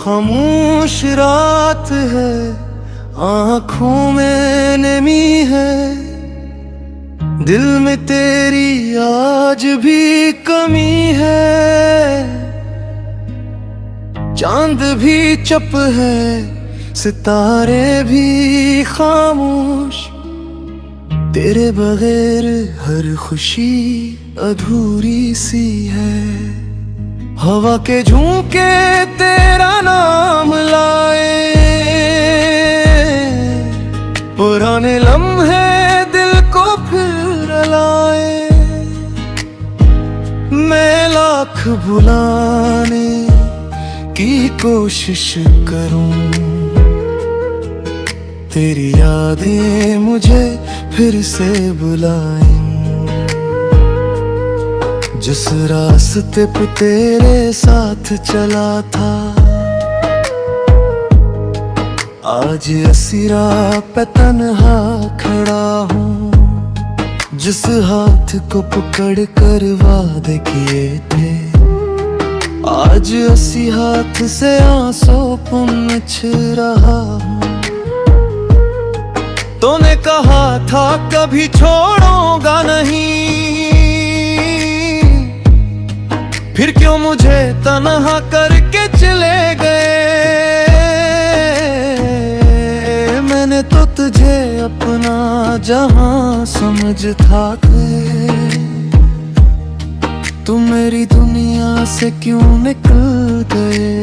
खामोश रात है, आंखों में नमी है, दिल में तेरी आज भी कमी है। चांद भी चुप है, सितारे भी खामोश, तेरे बगैर हर खुशी अधूरी सी है। हवा के झोंके तेरा नाम लाए, पुराने लम्हे दिल को फिर लाए। मैं लाख बुलाने की कोशिश करूं, तेरी यादें मुझे फिर से बुलाएं। जिस रास्ते पे तेरे साथ चला था, आज असीरा पे तन्हा खड़ा हूँ। जिस हाथ को पकड़ कर वादे किए थे, आज उसी हाथ से आंसू पूछ रहा हूँ। तूने कहा था कभी छोड़ूंगा नहीं, फिर क्यों मुझे तन्हा करके चले गए। मैंने तो तुझे अपना जहां समझता था, तुम मेरी दुनिया से क्यों निकल गए।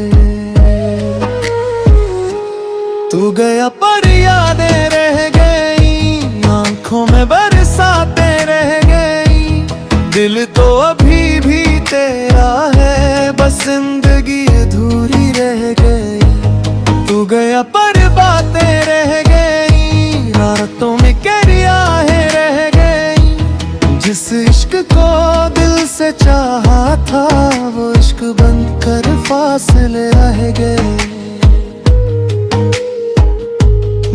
तू गया पर यादें रह गई, आंखों में बरसाते रह गई। दिल तो अभी भी तेरा है, बस जिंदगी अधूरी रह गई। तू गया पर बातें रह गई, रातों में करियाहें रह गई। जिस इश्क को दिल से चाहा था, वो इश्क बंद कर फासले रह गए।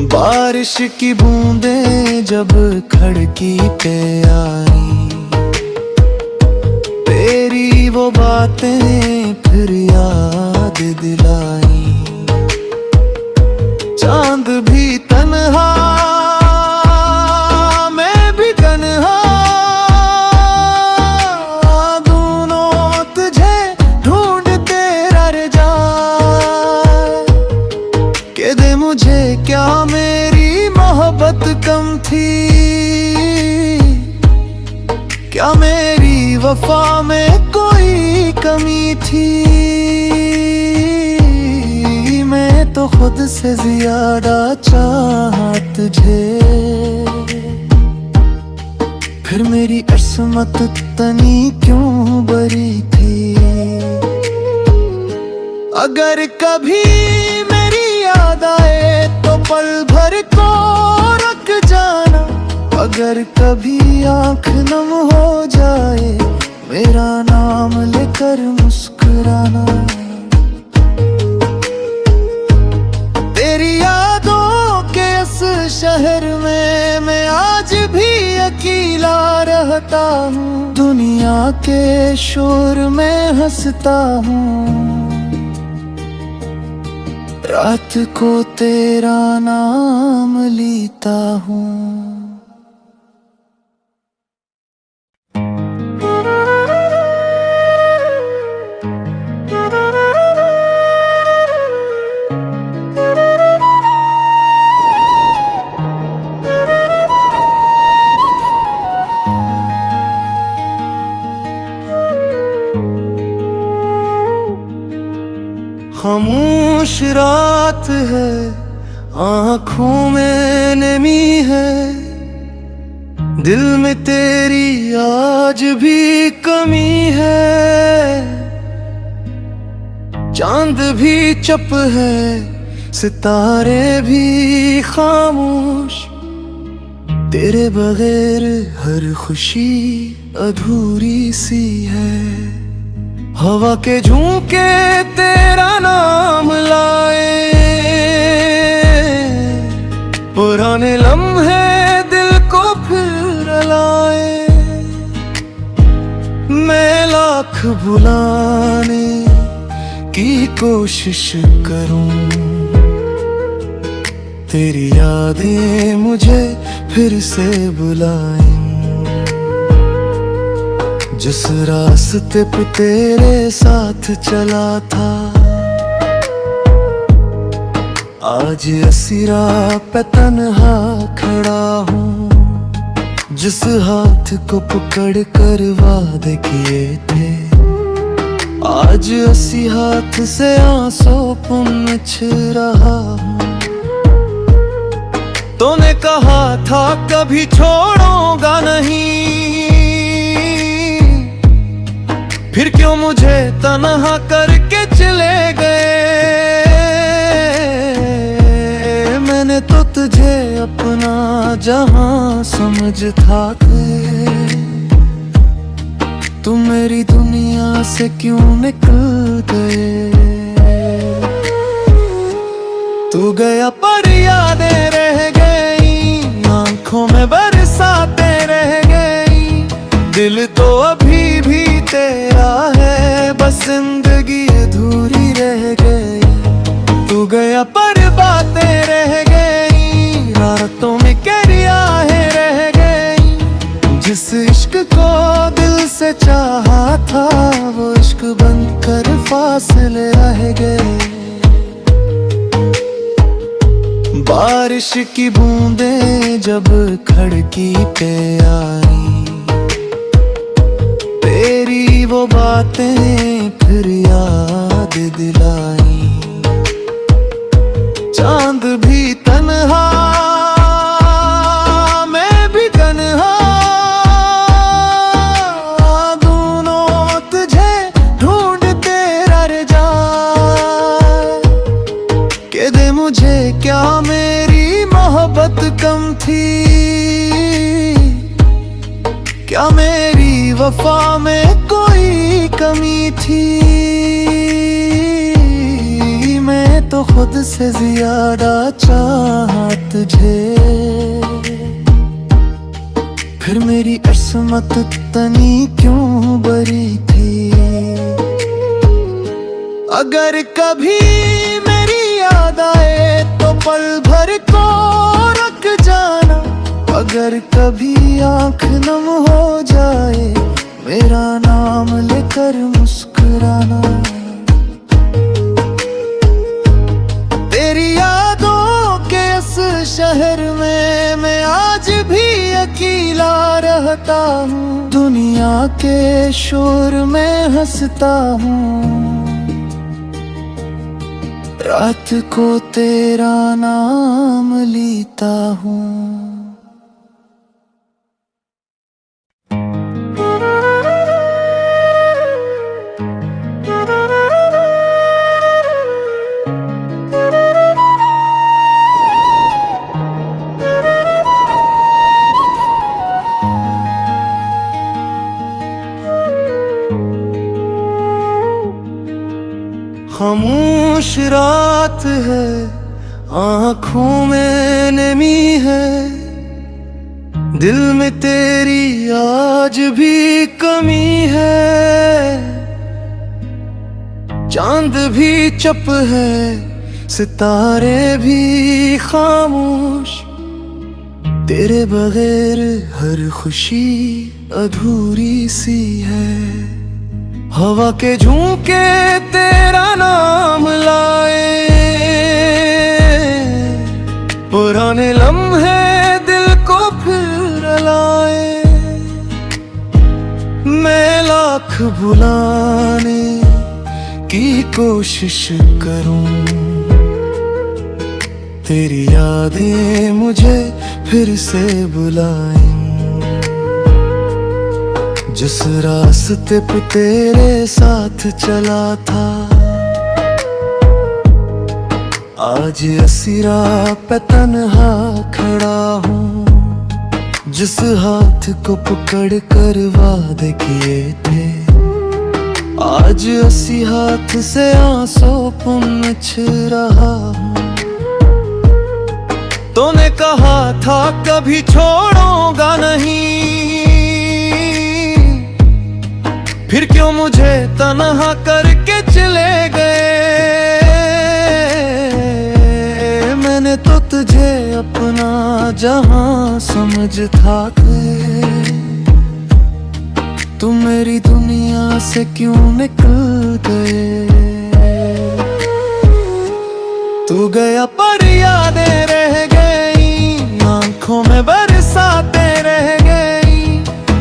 बारिश की बूंदें जब खिड़की पे आई, तेरी वो बातें फिर याद दिलाई। चांद भी तन्हा, मैं भी तन्हा, दोनों तुझे ढूंढते रह जाए। के दे मुझे क्या मेरी मोहब्बत कम थी, क्या मेरी वफा में कोई कमी थी। मैं तो खुद से ज्यादा चाहा तुझे, फिर मेरी किस्मत तनी क्यों बरी थी। अगर कभी मेरी याद आए तो पल भर को रख जाना। अगर कभी आंख नम हो जाए, मेरा नाम लेकर मुस्कुराना। तेरी यादों के इस शहर में मैं आज भी अकेला रहता हूँ। दुनिया के शोर में हंसता हूँ, रात को तेरा नाम लेता हूँ। खामोश रात है, आंखों में नमी है, दिल में तेरी आज भी कमी है। चांद भी चुप है, सितारे भी खामोश, तेरे बगैर हर खुशी अधूरी सी है। हवा के झोंके तेरा नाम लाए, पुराने लम्हे दिल को फिर लाए। मैं लाख बुलाने की कोशिश करूं, तेरी यादें मुझे फिर से बुलाएं। जिस रास्ते पे तेरे साथ चला था, आज असी राह पे तन्हा खड़ा हूँ। जिस हाथ को पकड़ कर वादे किए थे, आज असी हाथ से आंसू पोंछ रहा हूँ। तूने कहा था कभी छोड़ूंगा नहीं, फिर क्यों मुझे तन्हा करके चले गए। मैंने तो तुझे अपना जहां समझता थे, तुम मेरी दुनिया से क्यों निकल गए। तू गया पर यादें रह गई, आंखों में बरसातें रह गई। दिल तो अभी भी तेरा है, बस जिंदगी अधूरी रह गई। तू गया पर बातें रह गई, रातों में करियाहें रह गई। जिस इश्क को दिल से चाहा था, वो इश्क बनकर फासले रह गए। बारिश की बूंदें जब खिड़की पे आई, तेरी वो बातें फिर याद दिलाई। चांद भी तन्हा, मैं भी तन्हा, दोनों तुझे ढूंढते रह जाए। के दे मुझे क्या मेरी मोहब्बत कम थी, क्या मेरी वफा में कोई कमी थी। मैं तो खुद से ज्यादा चाहा तुझे, फिर मेरी किस्मत तनी क्यों बरी थी। अगर कभी मेरी याद आए तो पल भर को रख जाना। अगर कभी आंख नम हो जाए, मेरा नाम लेकर मुस्कुराना। तेरी यादों के इस शहर में मैं आज भी अकेला रहता हूँ। दुनिया के शोर में हंसता हूँ, रात को तेरा नाम लेता हूँ। खामोश रात है, आँखों में नमी है, दिल में तेरी आज भी कमी है। चांद भी चुप है, सितारे भी खामोश, तेरे बगैर हर खुशी अधूरी सी है। हवा के झोंके तेरा नाम लाए, पुराने लम्हे दिल को फिर लाए। मैं लाख भुलाने की कोशिश करूं, तेरी यादें मुझे फिर से बुलाएं। जिस रास्ते पे तेरे साथ चला था, आज असी राह पे तन्हा खड़ा हूँ। जिस हाथ को पकड़ कर वादे किए थे, आज असी हाथ से आंसू पोंछ रहा हूँ। तूने कहा था कभी छोड़ूंगा नहीं, फिर क्यों मुझे तन्हा करके चले गए। अपना जहां समझ था के, तुम मेरी दुनिया से क्यों निकल गए। तू गया पर यादें रह गई, आंखों में बरसातें रह गई,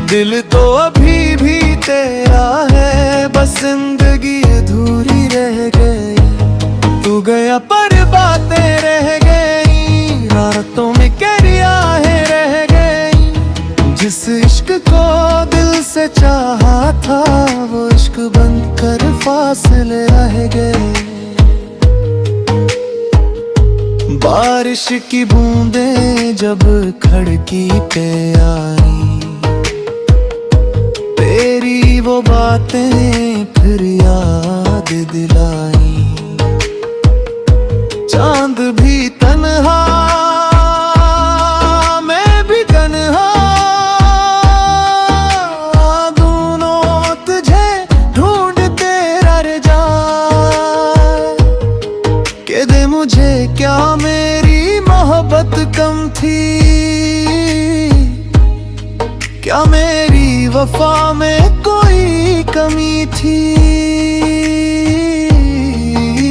दिल तो अभी भी तेरा है, बस जिंदगी अधूरी रह गई। तू गया पर बातें रह गई, रातों में करियाहें रह गई, जिस इश्क को दिल से चाहा था वो इश्क बनकर फासले रह गए। बारिश की बूंदें जब खिड़की पे आई, तेरी वो बातें फिर याद दिलाई। चांद भी तन्हा, मैं भी तन्हा, दोनों तुझे ढूंढते रह जाए। के दे मुझे क्या मेरी मोहब्बत कम थी, क्या मेरी वफा में कोई कमी थी।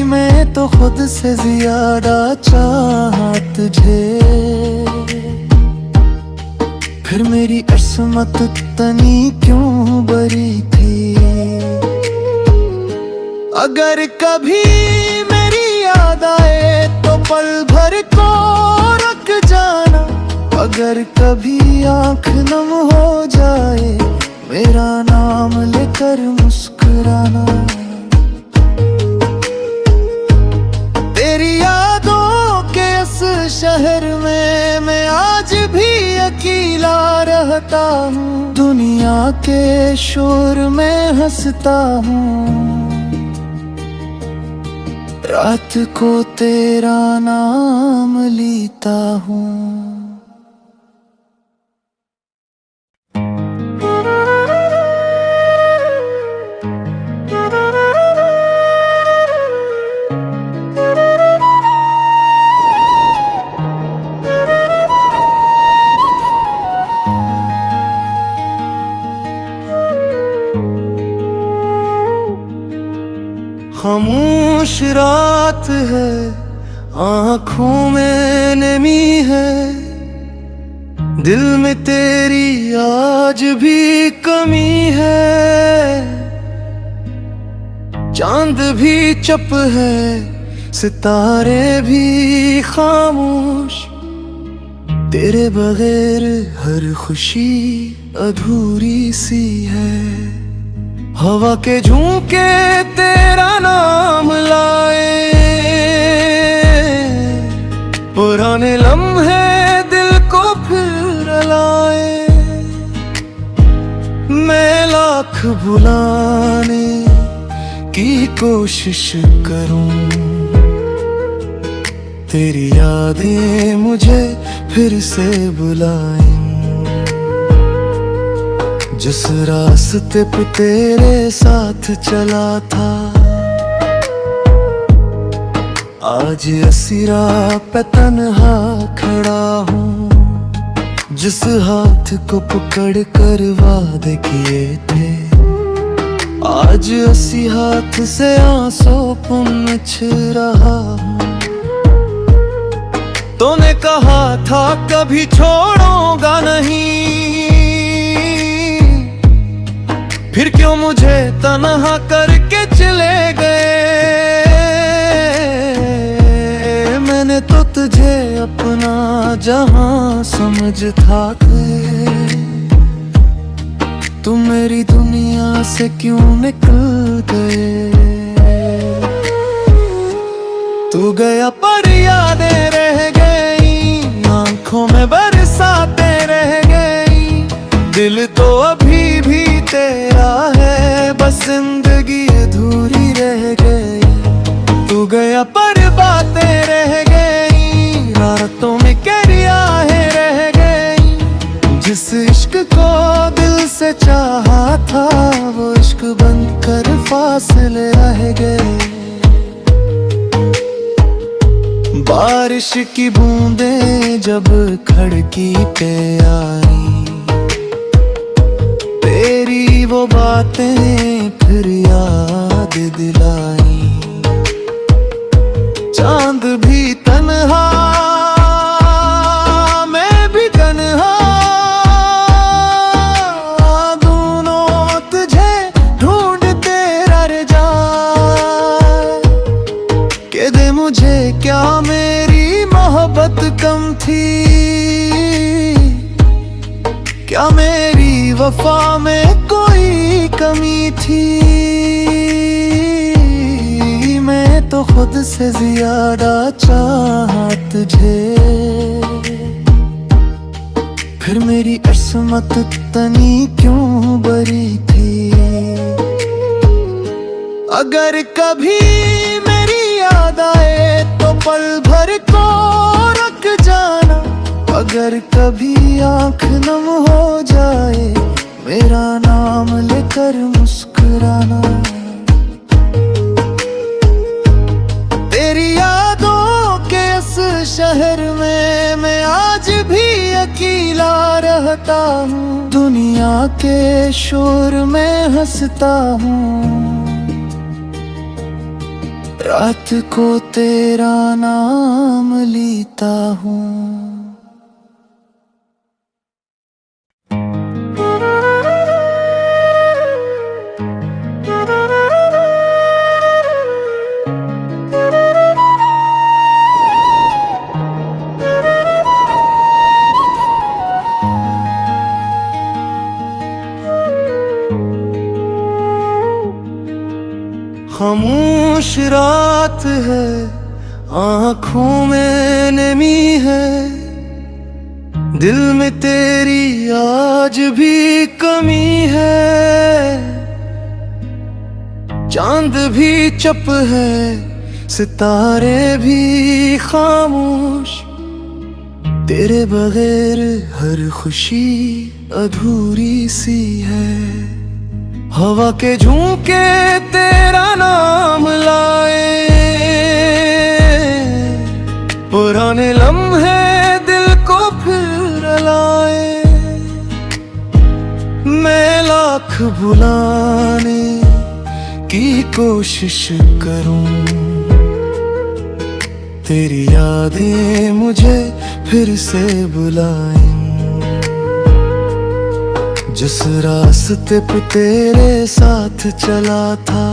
मैं तो खुद से ज्यादा चाहा तुझे, फिर मेरी किस्मत तनी क्यों बरी थी। अगर कभी मेरी याद आए तो पल भर को रख जाना, अगर कभी आंख नम हो जाए मेरा नाम लेकर मुस्कुराना। तेरी यादों के इस शहर में मैं आज भी अकेला रहता हूँ, दुनिया के शोर में हंसता हूँ, रात को तेरा नाम लेता हूँ। खामोश रात है, आँखों में नमी है, दिल में तेरी आज भी कमी है। चांद भी चुप है, सितारे भी खामोश, तेरे बगैर हर खुशी अधूरी सी है। हवा के झोंके तेरा नाम लाए, पुराने लम्हे दिल को फिर लाए। मैं लाख भुलाने की कोशिश करूं, तेरी यादें मुझे फिर से बुलाएं। जिस रास्ते पे तेरे साथ चला था, आज इसी राह पे तन्हा खड़ा हूँ। जिस हाथ को पकड़ कर वादे किए थे, आज इसी हाथ से आंसू पोंछ रहा हूँ। तूने कहा था कभी छोड़ूंगा नहीं, फिर क्यों मुझे तन्हा करके चले गए। मैंने तो तुझे अपना जहां समझ था के, तुम मेरी दुनिया से क्यों निकल गए। तू गया पर यादें रह गई, आंखों में बरसातें रह गई, दिल तो अभी भी तेरा है, बस जिंदगी अधूरी रह गई। तू गया पर बातें रह गई, रातों में करियाहें रह गई, जिस इश्क को दिल से चाहा था वो इश्क बनकर फासले रह गए। बारिश की बूंदें जब खिड़की पे आई, तेरी वो बातें फिर याद दिलाई। चांद भी तन्हा, मैं भी तन्हा, दोनों तुझे ढूंढते रह जाए। के दे मुझे क्या मेरी मोहब्बत कम थी, क्या मेरी वफा में कोई कमी थी। मैं तो खुद से ज्यादा चाहा तुझे, फिर मेरी किस्मत तनी क्यों बरी थी। अगर कभी मेरी याद आए तो पल भर को रख जाना, अगर कभी आँख नम हो जाए मेरा नाम लेकर मुस्कुराना। तेरी यादों के इस शहर में मैं आज भी अकेला रहता हूँ, दुनिया के शोर में हंसता हूँ, रात को तेरा नाम लेता हूँ। खामोश रात है, आँखों में नमी है, दिल में तेरी आज भी कमी है। चांद भी चुप है, सितारे भी खामोश, तेरे बगैर हर खुशी अधूरी सी है। हवा के झोंके तेरा नाम लाए, पुराने लम्हे दिल को फिर लाए। मैं लाख बुलाने की कोशिश करूं, तेरी यादें मुझे फिर से बुलाएं। जिस रास्ते पे तेरे साथ चला था,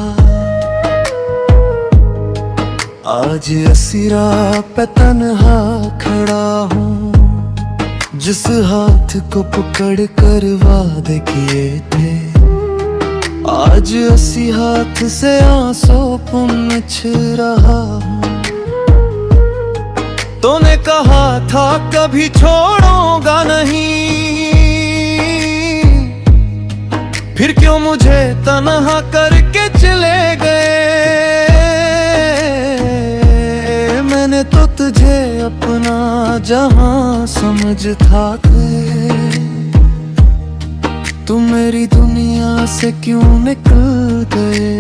आज इसी राह पे तन्हा खड़ा हूँ। जिस हाथ को पकड़ कर वादे किए थे, आज इसी हाथ से आंसू पोंछ रहा हूँ। तूने कहा था कभी छोड़ूंगा नहीं, फिर क्यों मुझे तन्हा करके चले गए। मैंने तो तुझे अपना जहां समझता था, तू मेरी दुनिया से क्यों निकल गए।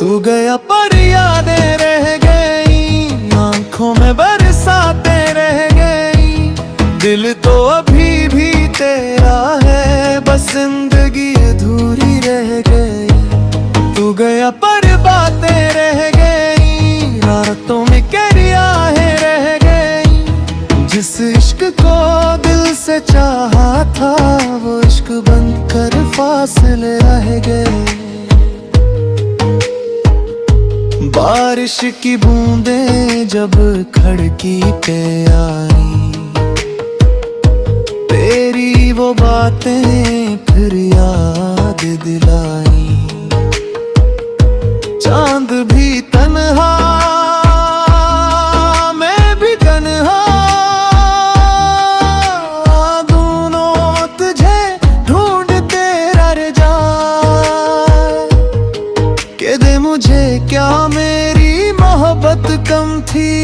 तू गया पर यादें रह गई, आंखों में बरसातें रह गई। दिल तो अभी भी तेरा है, बस जिंदगी अधूरी रह गई। तू गया पर बातें रह गई, रातों में करियाहें रह गई। जिस इश्क को दिल से चाहा था, वो इश्क बनकर फासले रह गए। बारिश की बूंदें जब खिड़की पे आई, तेरी वो बातें फिर याद दिलाई। चांद भी तन्हा, मैं भी तन्हा, दोनों तुझे ढूंढते रह जाए। के दे मुझे क्या मेरी मोहब्बत कम थी,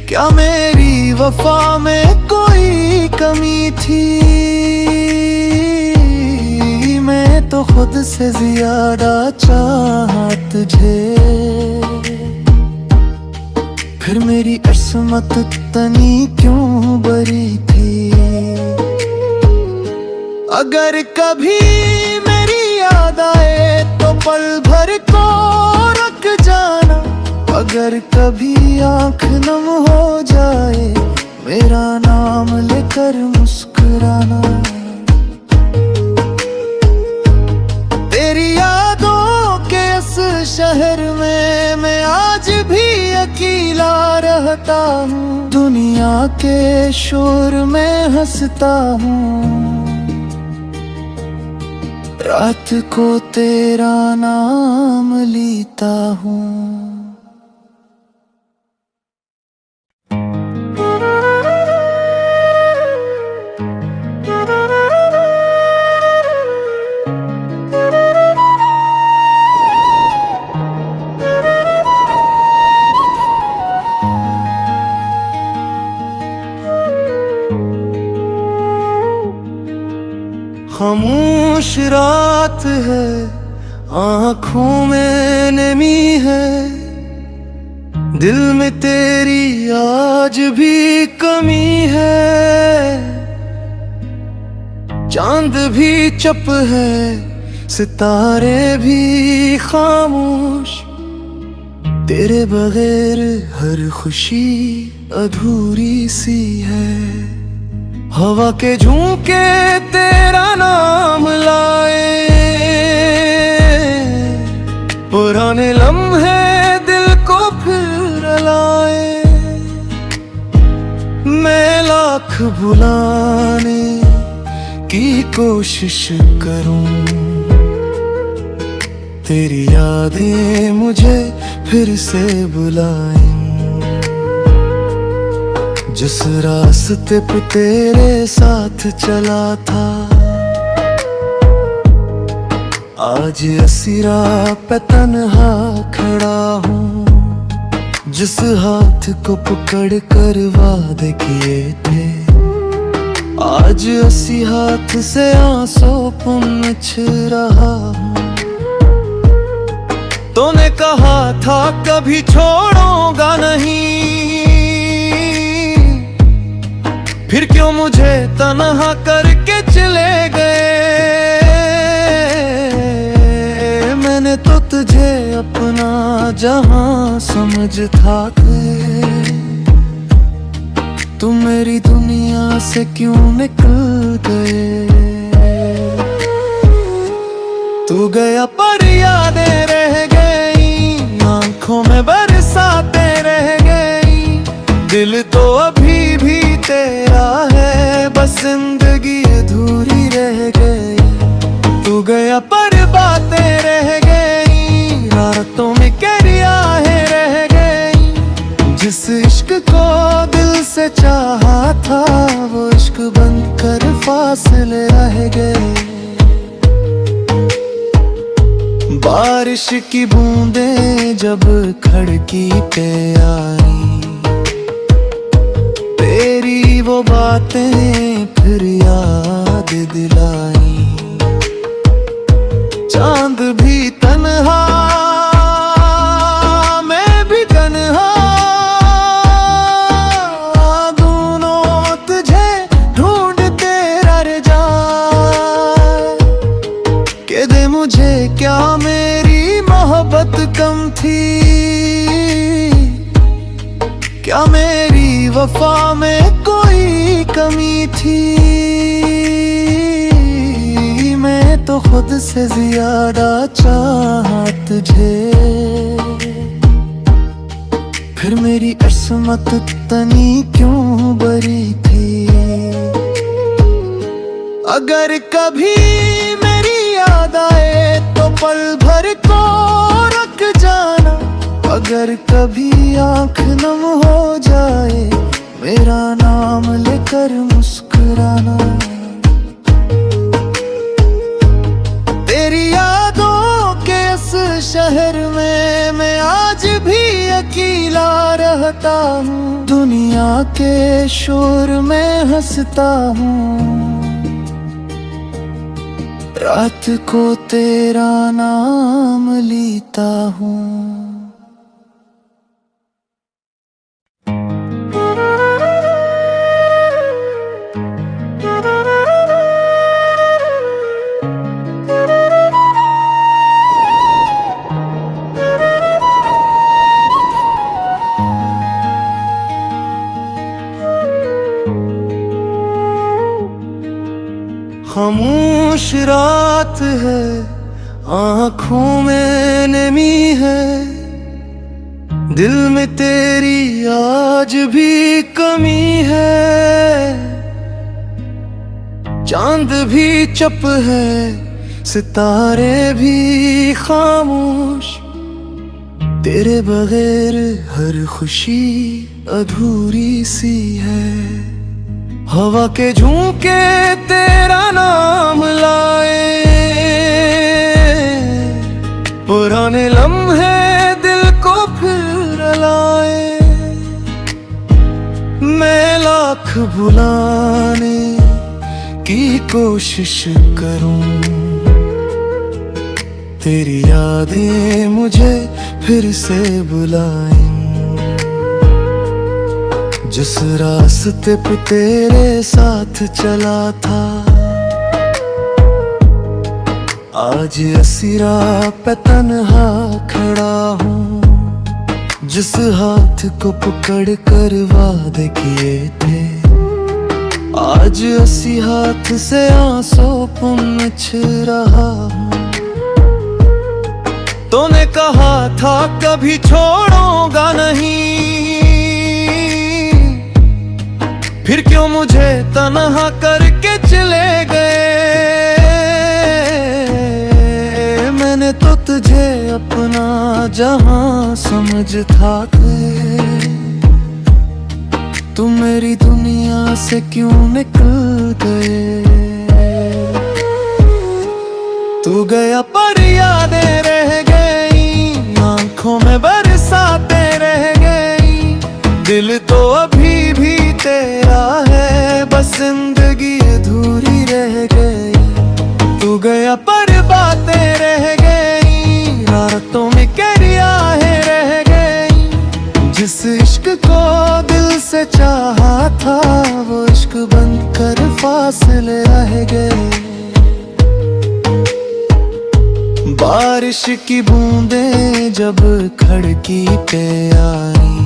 क्या मेरी वफा में कोई कमी थी। मैं तो खुद से ज्यादा चाहा तुझे। फिर मेरी किस्मत तनी क्यों बरी थी। अगर कभी मेरी याद आए तो पल भर को रख जाना। अगर कभी आंख नम हो जाए मेरा नाम लेकर मुस्कुराना। तेरी यादों के इस शहर में मैं आज भी अकेला रहता हूँ। दुनिया के शोर में हंसता हूँ। रात को तेरा नाम लेता हूँ। खामोश रात है, आँखों में नमी है, दिल में तेरी आज भी कमी है। चांद भी चुप है, सितारे भी खामोश, तेरे बगैर हर खुशी अधूरी सी है। हवा के झोंके तेरा नाम लाए, पुराने लम्हे दिल को फिर लाए। मैं लाख भुलाने की कोशिश करूं, तेरी यादें मुझे फिर से बुलाएं। जिस रास्ते पे तेरे साथ चला था, आज असीरा पे तन्हा खड़ा हूँ। जिस हाथ को पकड़ कर वादे किए थे, आज उसी हाथ से आंसू पूछ रहा हूँ। तूने कहा था कभी छोड़ूंगा नहीं, फिर क्यों मुझे तन्हा करके चले गए। मैंने तो तुझे अपना जहां समझता था, तुम मेरी दुनिया से क्यों निकल गए। तू गया पर यादें रह गई, आंखों में बरसातें रह गई। दिल तो अभी भी तेरा है, बस जिंदगी अधूरी रह गई। तू गया पर बातें रह गई, रातों में करियाहें रह गई। जिस इश्क को दिल से चाहा था, वो इश्क बंद कर फासले रह गए। बारिश की बूंदें जब खिड़की पे आई, तेरी वो बातें फिर याद दिलाई। चांद भी तन्हा, मैं भी तन्हा, दोनों तुझे ढूंढते रह जाए। के दे मुझे क्या मेरी मोहब्बत कम थी, क्या मेरी वफा में कोई कमी थी। मैं तो खुद से ज्यादा चाहा तुझे, फिर मेरी किस्मत तनी क्यों बरी थी। अगर कभी मेरी याद आए तो पल भर को रख जाना। अगर कभी आंख नम हो जाए मेरा नाम लेकर मुस्कुराना। तेरी यादों के इस शहर में मैं आज भी अकेला रहता हूँ। दुनिया के शोर में हंसता हूँ। रात को तेरा नाम लेता हूँ। खामोश रात है, आँखों में नमी है, दिल में तेरी आज भी कमी है। चांद भी चुप है, सितारे भी खामोश, तेरे बगैर हर खुशी अधूरी सी है। हवा के झोंके तेरा नाम लाए, पुराने लम्हे दिल को फिर लाए। मैं लाख भुलाने की कोशिश करूं, तेरी यादें मुझे फिर से बुलाएं। जिस रास्ते पे तेरे साथ चला था, आज इसी राह पे तन्हा खड़ा हूँ। जिस हाथ को पकड़ कर वादे किए थे, आज इसी हाथ से आंसू पोंछ रहा हूँ। तूने कहा था कभी छोड़ूंगा नहीं, फिर क्यों मुझे तन्हा करके चले गए। मैंने तो तुझे अपना जहां समझता था, तुम मेरी दुनिया से क्यों निकल गए। तू गया पर यादें रह गई, आंखों में बरसातें रह गई। दिल तो अभी भी तेरा है, बस जिंदगी अधूरी रह गई। तू गया पर बातें रह गई, रातों में करियाहें रह गई। जिस इश्क को दिल से चाहा था, वो इश्क बनकर फासले रह गए। बारिश की बूंदें जब खिड़की पे आई,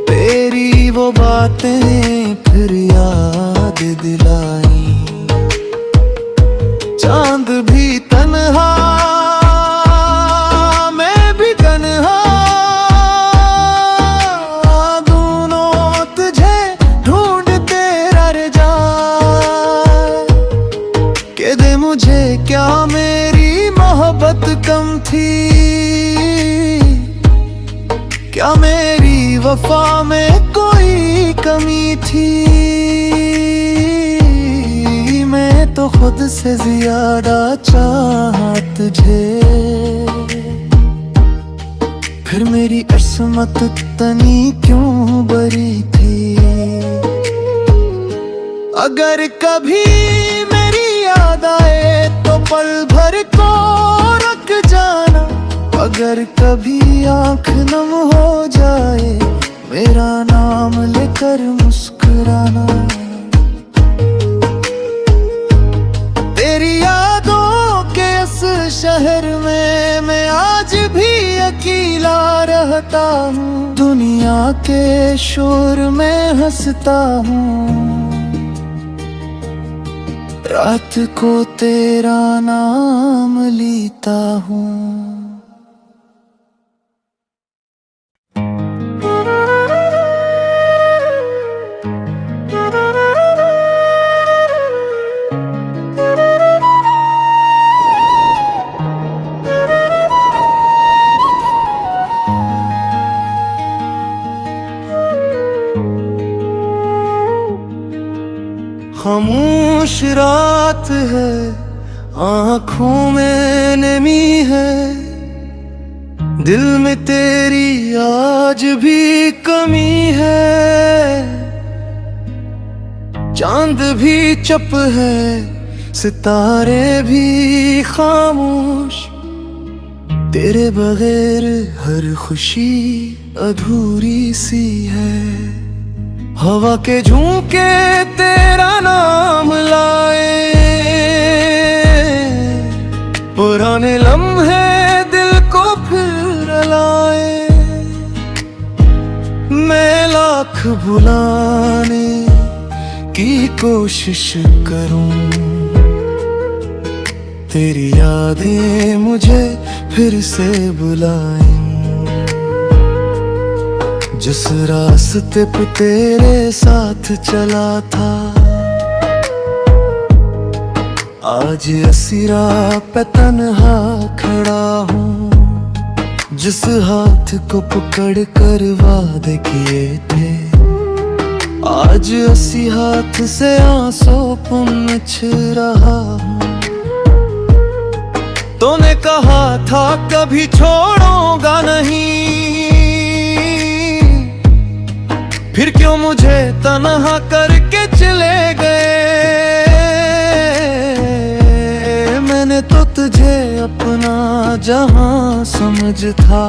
तेरी वो बातें फिर याद दिलाई। चांद भी तन्हा, मैं भी तन्हा, दोनों तुझे ढूंढते रह जाए। के दे मुझे क्या मेरी मोहब्बत कम थी, क्या मेरी वफा में कोई कमी थी। मैं तो खुद से ज्यादा चाहा तुझे, फिर मेरी किस्मत तनी क्यों बरी थी। अगर कभी मेरी याद आए तो पल भर को रख जाना। अगर कभी आँख नम हो जाए, मेरा नाम लेकर मुस्कुराना। तेरी यादों के इस शहर में मैं आज भी अकेला रहता हूँ। दुनिया के शोर में हंसता हूँ, रात को तेरा नाम लेता हूँ। खामोश रात है, आँखों में नमी है, दिल में तेरी आज भी कमी है। चांद भी चुप है, सितारे भी खामोश, तेरे बगैर हर खुशी अधूरी सी है। हवा के झोंके तेरा नाम लाए, पुराने लम्हे दिल को फिर लाए। मैं लाख भुलाने की कोशिश करूं, तेरी यादें मुझे फिर से बुलाएं। जिस रास्ते पे तेरे साथ चला था, आज इसी राह पे तन्हा खड़ा हूँ। जिस हाथ को पकड़ कर वादे किए थे, आज इसी हाथ से आंसू पोंछ रहा हूँ। तूने कहा था कभी छोड़ूंगा नहीं, फिर क्यों मुझे तन्हा करके चले गए। मैंने तो तुझे अपना जहां समझा था।